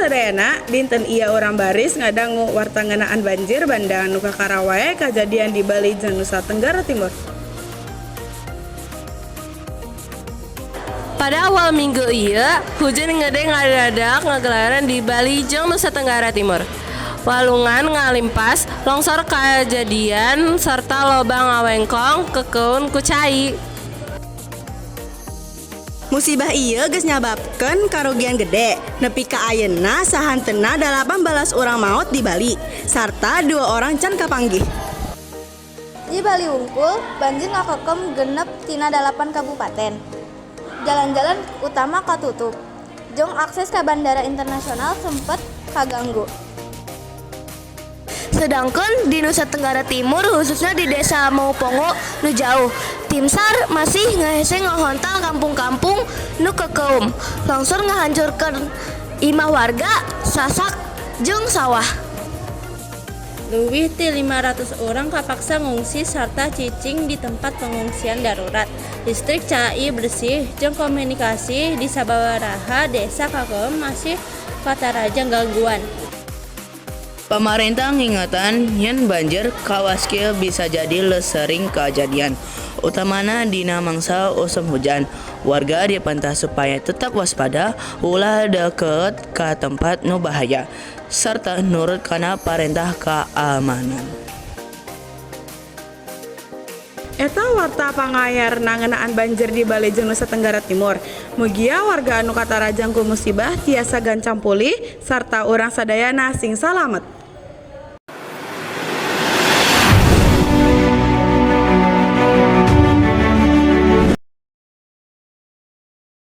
sadayana dinten iya orang baris ngadangu warta ngeunaan banjir bandang nu kakarawae kajadian di Bali jeung Nusa Tenggara Timur. Pada awal minggu iya, hujan gede ngadadak ngagelaran di Bali jeung Nusa Tenggara Timur. Walungan ngalimpas, longsor kajadian serta lobang ngawengkong kekeun ku cai. Musibah ieu geus nyababkeun karugian gede nepi ka ayeuna sahantena 18 urang maot di Bali sarta 2 orang can kapanggih. Di Bali Wungkul, banjir ngakekem genep tina 8 kabupaten. Jalan-jalan utama katutup. Jeung akses ke bandara internasional sempet kaganggu. Sedangkan di Nusa Tenggara Timur khususnya di desa Maupongo nu jauh, tim SAR masih ngahese ngahontal kampung-kampung nu kekeum. Longsor ngahancurkeun imah warga, sasak jeung sawah. Leuwih ti 500 orang kapaksa ngungsi sarta cicing di tempat pengungsian darurat. Listrik cai bersih jeung komunikasi di sababaraha desa kakeum masih katarajang gangguan. Pemerintah ngingetan yen banjir kawas kieu bisa jadi sering kejadian, utamana dina mangsa usum hujan. Warga dipantah supaya tetap waspada ulah deket ka tempat nu bahaya serta nurut kana parentah keamanan. Eta warta pangayarna ngeunaan banjir di Bali jeung Nusa Tenggara Timur. Mugia warga anu katarajang ku musibah tiasa gancang pulih sarta urang sadayana sing salamet.